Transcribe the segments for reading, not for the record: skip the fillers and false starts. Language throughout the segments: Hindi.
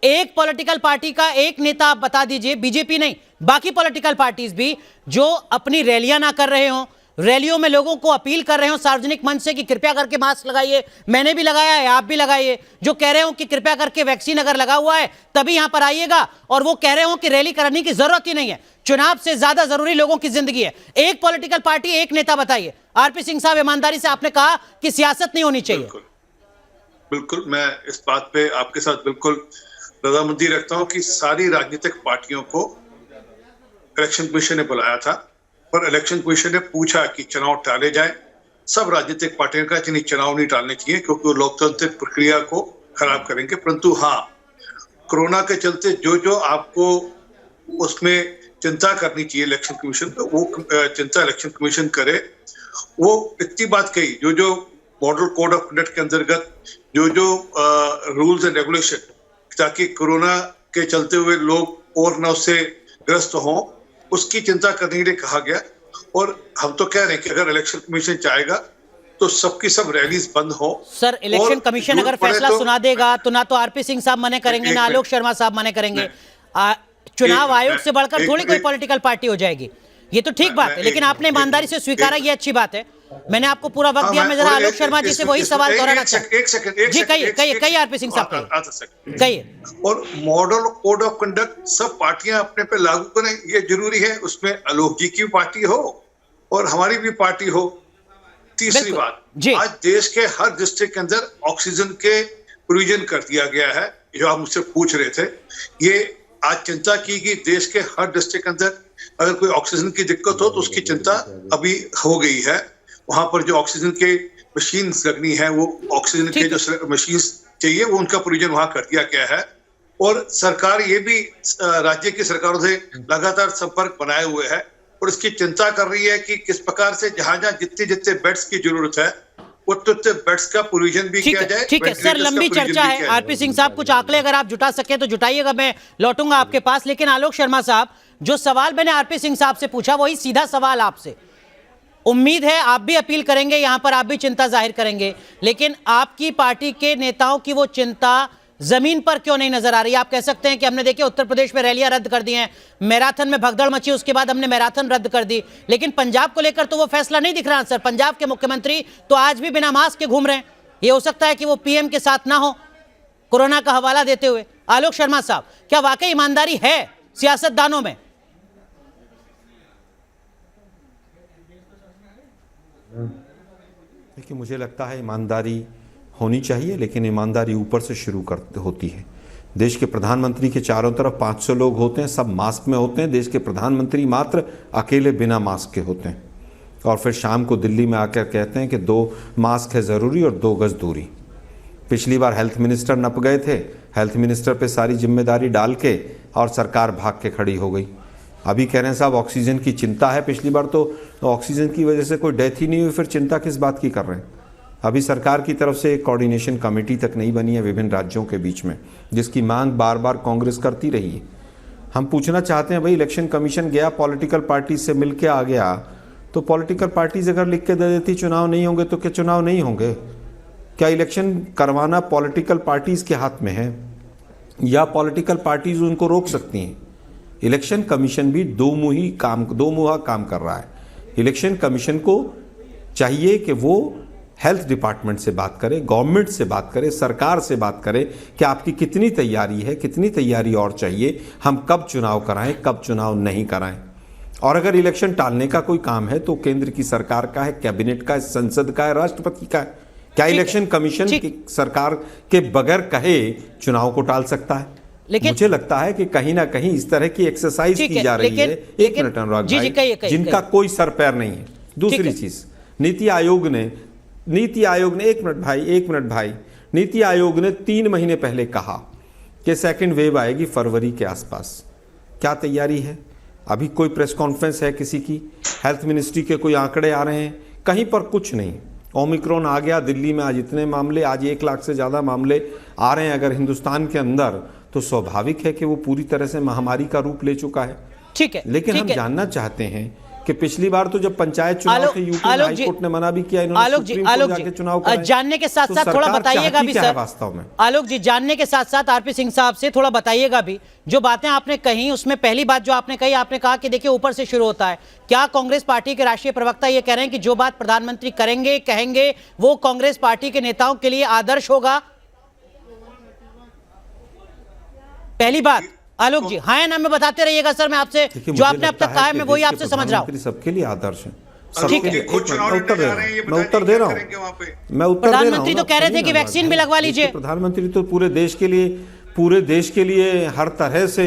एक पॉलिटिकल पार्टी का एक नेता आप बता दीजिए, बीजेपी नहीं बाकी पॉलिटिकल पार्टीज भी, जो अपनी रैलियां ना कर रहे हों, रैलियों में लोगों को अपील कर रहे हो सार्वजनिक मंच से कि कृपया करके मास्क लगाइए, मैंने भी लगाया है, आप भी लगाइए, जो कह रहे हो कि कृपया करके वैक्सीन अगर लगा हुआ है तभी यहां पर आइएगा, और वो कह रहे हो कि रैली करने की जरूरत ही नहीं है, चुनाव से ज्यादा जरूरी लोगों की जिंदगी है। एक पॉलिटिकल पार्टी, एक नेता बताइए। आरपी सिंह साहब, ईमानदारी से आपने कहा कि सियासत नहीं होनी चाहिए। बिल्कुल, मैं इस बात पे आपके साथ बिल्कुल रजामंदी रखता हूं कि सारी राजनीतिक पार्टियों को इलेक्शन कमीशन ने बुलाया था, पर इलेक्शन कमीशन ने पूछा कि चुनाव टाले जाए। सब राजनीतिक पार्टियों का चुनाव नहीं टालने चाहिए क्योंकि वो लोकतांत्रिक प्रक्रिया को खराब करेंगे। परंतु हाँ, कोरोना के चलते जो जो आपको उसमें चिंता करनी चाहिए इलेक्शन कमीशन को, वो चिंता इलेक्शन कमीशन करे। वो इतनी बात कही, जो जो मॉडल कोड ऑफ कंडक्ट के अंतर्गत जो जो रूल्स एंड रेगुलेशन, ताकि कोरोना के चलते हुए लोग और न उससे ग्रस्त हों, उसकी चिंता करने के लिए कहा गया। और हम तो कह रहे हैं कि अगर इलेक्शन कमीशन चाहेगा तो सबकी सब रैलीज बंद हो। सर, इलेक्शन कमीशन अगर फैसला सुना देगा तो ना तो आरपी सिंह साहब मने करेंगे, ना आलोक शर्मा साहब मने करेंगे। चुनाव आयोग से बढ़कर थोड़ी कोई पॉलिटिकल पार्टी हो जाएगी, ये तो ठीक बात है, लेकिन आपने ईमानदारी से स्वीकारा, ये अच्छी बात है। मैंने आपको पूरा वक्त दिया, मैं जरा आलोक शर्मा जी से वही सवाल दोहराना चाहता हूं। जी कहिए आरपी सिंह साहब, कहिए। और मॉडल कोड ऑफ कंडक्ट सब पार्टियां अपने पे लागू करें, ये जरूरी है। उसमें आलोक जी की पार्टी हो और हमारी भी पार्टी हो। तीसरी बात, आज देश के हर डिस्ट्रिक्ट के अंदर ऑक्सीजन के प्रोविजन कर दिया गया है, जो आप मुझसे पूछ रहे थे। ये आज चिंता की कि देश के हर डिस्ट्रिक्ट के अंदर अगर कोई ऑक्सीजन की दिक्कत हो तो उसकी चिंता अभी हो गई है। वहां पर जो ऑक्सीजन के मशीन लगनी है, वो ऑक्सीजन के जो मशीन चाहिए वो उनका प्रोविजन वहां कर दिया गया है। और सरकार ये भी राज्य की सरकारों से लगातार संपर्क बनाए हुए है और इसकी चिंता कर रही है कि किस प्रकार से जहां जहां जितने जितने बेड्स की जरूरत है उतने बेड्स का प्रोविजन भी किया जाए। ठीक है सर, लंबी चर्चा है। आरपी सिंह साहब, कुछ आंकड़े अगर आप जुटा सके तो जुटाइएगा, मैं लौटूंगा आपके पास। लेकिन आलोक शर्मा साहब, जो सवाल मैंने आरपी सिंह साहब से पूछा वही सीधा सवाल आपसे, उम्मीद है आप भी अपील करेंगे, यहां पर आप भी चिंता जाहिर करेंगे, लेकिन आपकी पार्टी के नेताओं की वो चिंता जमीन पर क्यों नहीं नजर आ रही? आप कह सकते हैं कि हमने देखे उत्तर प्रदेश में रैलियां रद्द कर दी हैं, मैराथन में भगदड़ मची, उसके बाद हमने मैराथन रद्द कर दी, लेकिन पंजाब को लेकर तो वो फैसला नहीं दिख रहा सर। पंजाब के मुख्यमंत्री तो आज भी बिना मास्क के घूम रहे हैं। ये हो सकता है कि वो पीएम के साथ ना हो, कोरोना का हवाला देते हुए। आलोक शर्मा साहब, क्या वाकई ईमानदारी है सियासतदानों में? देखिए, मुझे लगता है ईमानदारी होनी चाहिए, लेकिन ईमानदारी ऊपर से शुरू होती है। देश के प्रधानमंत्री के चारों तरफ 500 लोग होते हैं, सब मास्क में होते हैं। देश के प्रधानमंत्री मात्र अकेले बिना मास्क के होते हैं और फिर शाम को दिल्ली में आकर कहते हैं कि 2 मास्क है ज़रूरी और 2 गज दूरी। पिछली बार हेल्थ मिनिस्टर नप गए थे, हेल्थ मिनिस्टर पे सारी जिम्मेदारी डाल के और सरकार भाग के खड़ी हो गई। अभी कह रहे हैं साहब ऑक्सीजन की चिंता है, पिछली बार तो ऑक्सीजन की वजह से कोई डेथ ही नहीं हुई, फिर चिंता किस बात की कर रहे हैं? अभी सरकार की तरफ से एक कोऑर्डिनेशन कमेटी तक नहीं बनी है विभिन्न राज्यों के बीच में, जिसकी मांग बार बार कांग्रेस करती रही है। हम पूछना चाहते हैं, भाई इलेक्शन कमीशन गया, पॉलिटिकल पार्टी से मिल के आ गया, तो पॉलिटिकल पार्टीज अगर लिख के दे देती चुनाव नहीं होंगे तो क्या चुनाव नहीं होंगे? क्या इलेक्शन करवाना पॉलिटिकल पार्टीज के हाथ में है या पॉलिटिकल पार्टीज उनको रोक सकती हैं? इलेक्शन कमीशन भी दो मुहा काम कर रहा है। इलेक्शन कमीशन को चाहिए कि वो हेल्थ डिपार्टमेंट से बात करे, गवर्नमेंट से बात करे, सरकार से बात करे कि आपकी कितनी तैयारी है, कितनी तैयारी और चाहिए, हम कब चुनाव कराएं, कब चुनाव नहीं कराएं। और अगर इलेक्शन टालने का कोई काम है तो केंद्र की सरकार का है, कैबिनेट का है, संसद का है, राष्ट्रपति का है। क्या इलेक्शन कमीशन की सरकार के बगैर कहे चुनाव को टाल सकता है? लेकिन मुझे लगता है कि कहीं ना कहीं इस तरह की एक्सरसाइज की जा रही है। एक मिनट अनुराग भाई, जिनका कोई सर पैर नहीं है। दूसरी चीज, नीति आयोग ने एक मिनट भाई, नीति आयोग ने 3 महीने पहले कहा कि सेकंड वेव आएगी फरवरी के आसपास। क्या तैयारी है? अभी कोई प्रेस कॉन्फ्रेंस है किसी की? हेल्थ मिनिस्ट्री के कोई आंकड़े आ रहे हैं? कहीं पर कुछ नहीं। ओमिक्रॉन आ गया, दिल्ली में आज इतने मामले, आज 1 लाख से ज़्यादा मामले आ रहे हैं अगर हिंदुस्तान के अंदर, तो स्वाभाविक है कि वो पूरी तरह से महामारी का रूप ले चुका है। ठीक है, लेकिन हम जानना चाहते हैं कि पिछली बार तो जब पंचायत चुनाव थे यूपी में हाई कोर्ट ने मना भी किया, इन्होंने सुप्रीम कोर्ट जाके चुनाव कराए। जानने के साथ साथ थोड़ा बताइएगा भी सर, वास्तव में आलोक जी जानने के साथ साथ आरपी सिंह साहब से थोड़ा बताइएगा भी, जो बातें आपने कही उसमें पहली बात जो आपने कही, आपने कहा कि देखिए ऊपर से शुरू होता है। क्या कांग्रेस पार्टी के राष्ट्रीय प्रवक्ता ये कह रहे हैं कि जो बात प्रधानमंत्री करेंगे कहेंगे वो कांग्रेस पार्टी के नेताओं के लिए आदर्श होगा? पहली बात आलोक जी, हाँ या ना में बताते रहिएगा सर। मैं आपसे जो आपने अब तक कहा है मैं वही आपसे समझ रहा हूँ। सबके लिए आदर्श है, ठीक है, मैं उत्तर दे रहा हूँ। प्रधानमंत्री तो कह रहे थे कि वैक्सीन भी लगवा लीजिए। प्रधानमंत्री तो पूरे देश के लिए हर तरह से,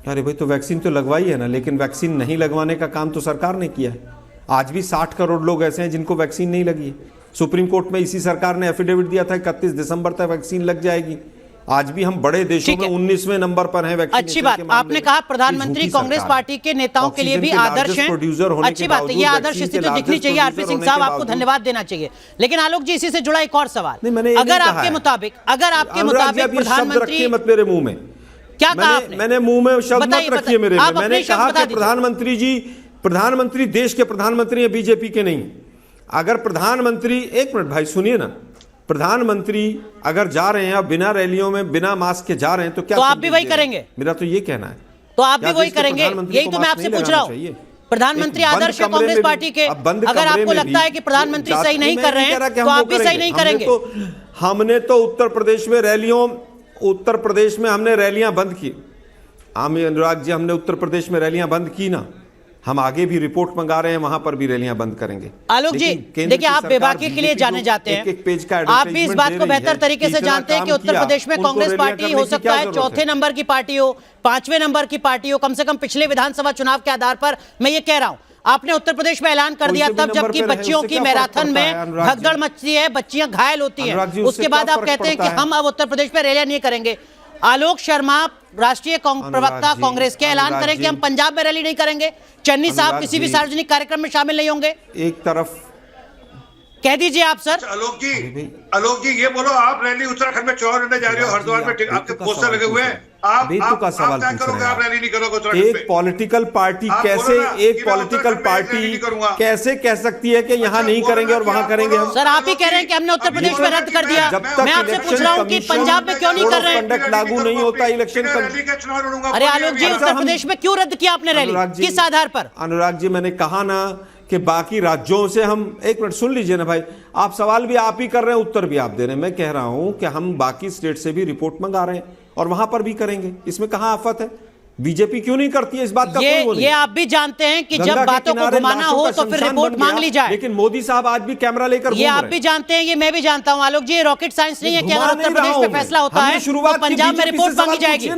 अरे भाई तो वैक्सीन तो लगवाई है ना, लेकिन वैक्सीन नहीं लगवाने का काम तो सरकार ने किया है। आज भी 60 करोड़ लोग ऐसे हैं जिनको वैक्सीन नहीं लगी है। सुप्रीम कोर्ट में इसी सरकार ने एफिडेविट दिया था 31 दिसंबर तक वैक्सीन लग जाएगी। आज भी हम बड़े देशों में 19वें नंबर पर हैं वैक्सीनेशन। अच्छी बात, आपने कहा प्रधानमंत्री कांग्रेस पार्टी के नेताओं के लिए भी आदर्श हैं। अच्छी बात है, ये आदर्श स्थिति तो दिखनी चाहिए। आरपी सिंह साहब आपको धन्यवाद देना चाहिए। लेकिन आलोक जी इसी से जुड़ा एक और सवाल, अगर आपके मुताबिक प्रधानमंत्री, मत मेरे मुंह में क्या कहा आपने? मैंने मुंह में शब्द मत रखिए मेरे में। मैंने कहा कि प्रधानमंत्री देश के प्रधानमंत्री हैं, बीजेपी के नहीं। अगर प्रधानमंत्री, एक मिनट भाई सुनिए ना, प्रधानमंत्री अगर जा रहे हैं बिना रैलियों में बिना मास्क के जा रहे हैं तो क्या, तो आप भी वही करेंगे? मेरा तो ये कहना है, तो आप भी वही करेंगे, यही तो मैं आपसे पूछ रहा हूँ। प्रधानमंत्री आदर्श है कांग्रेस पार्टी के, अगर आपको लगता है कि प्रधानमंत्री सही नहीं कर रहे हैं तो आप भी सही नहीं करेंगे। हमने तो उत्तर प्रदेश में हमने रैलियां बंद की। अनुराग जी, हमने उत्तर प्रदेश में रैलियां बंद की ना, हम आगे भी रिपोर्ट मंगा रहे हैं, वहां पर भी रैलियां बंद करेंगे। आलोक जी देखिए, आप बेबाकी के लिए जाने जाते हैं, आप भी इस बात को बेहतर तरीके से जानते हैं कि उत्तर प्रदेश में कांग्रेस पार्टी हो सकता है चौथे नंबर की पार्टी हो, 5वें नंबर की पार्टी हो, कम से कम पिछले विधानसभा चुनाव के आधार पर मैं ये कह रहा हूं। आपने उत्तर प्रदेश में ऐलान कर दिया तब जबकि बच्चियों की मैराथन में भगदड़ मचती है, बच्चियां घायल होती हैं, उसके बाद आप कहते हैं कि हम अब उत्तर प्रदेश में रैलियां नहीं करेंगे। आलोक शर्मा राष्ट्रीय प्रवक्ता कांग्रेस के ऐलान करें कि हम पंजाब में रैली नहीं करेंगे, चन्नी साहब किसी भी सार्वजनिक कार्यक्रम में शामिल नहीं होंगे, एक तरफ कह दीजिए आप सर। आलोक जी ये बोलो, आप रैली उत्तराखंड में चुनाव लड़ने जा रहे हो, हरिद्वार में आपके पोस्टर लगे हुए हैं, आप का सवाल क्या करोगे? आप रैली नहीं करोगे उत्तराखंड में? एक पॉलिटिकल पार्टी कैसे कह सकती है कि यहाँ नहीं करेंगे और वहाँ करेंगे? हम सर आप ही कह रहे हैं कि हमने उत्तर प्रदेश में रद्द कर दिया, मैं आपसे पूछ रहा हूँ कि पंजाब में क्यों नहीं कर रहे हैं? लागू नहीं होता इलेक्शन। अरे आलोक जी, उत्तर प्रदेश में क्यों रद्द किया आपने रैली, किस आधार पर? अनुराग जी, मैंने कहा ना कि बाकी राज्यों से हम, एक मिनट सुन लीजिए ना भाई, आप सवाल भी आप ही कर रहे हैं, उत्तर भी आप दे रहे हैं। मैं कह रहा हूं कि हम बाकी स्टेट से भी रिपोर्ट मंगा रहे हैं और वहां पर भी करेंगे, इसमें कहां आफत है? बीजेपी क्यों नहीं करती है इस बात का? ये आप भी जानते हैं कि जब बातों को घुमाना हो तो फिर रिपोर्ट मांग ली जाए, लेकिन मोदी साहब आज भी कैमरा लेकर ये आप भी जानते हैं, ये मैं भी जानता हूं आलोक जी, रॉकेट साइंस नहीं है कि अगर उत्तर प्रदेश में फैसला होता है तो पंजाब में रिपोर्ट मांगी जाएगी।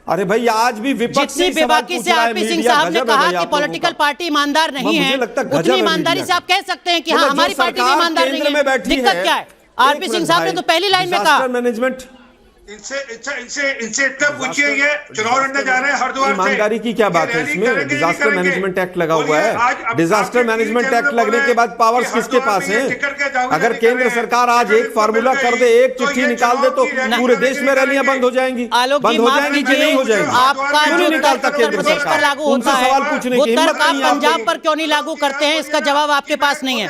अरे भाई आज भी विपक्ष जितनी बेबाकी से आरपी सिंह साहब ने कहा कि पॉलिटिकल पार्टी ईमानदार नहीं है, उतनी ईमानदारी से आप कह सकते हैं कि हाँ हमारी पार्टी भी ईमानदार नहीं है। दिक्कत क्या है? आरपी सिंह साहब ने तो पहली लाइन में कहा, मैनेजमेंट इनसे इतना पूछिए, ये चुनाव लड़ने जा रहे हैं हरिद्वार से, ईमानदारी की क्या बात है इसमें? डिजास्टर मैनेजमेंट एक्ट लगा हुआ है, डिजास्टर मैनेजमेंट एक्ट लगने के बाद पावर्स किसके पास हैं? अगर केंद्र सरकार आज एक फार्मूला कर दे, एक चिट्ठी निकाल दे तो पूरे देश में रैलियां बंद हो जाएंगी। आलोक जी माफ कीजिए, आपका जो उत्तर प्रदेश पर लागू होता है, उत्तर आप पंजाब पर क्यों नहीं लागू करते हैं, इसका जवाब आपके पास नहीं है।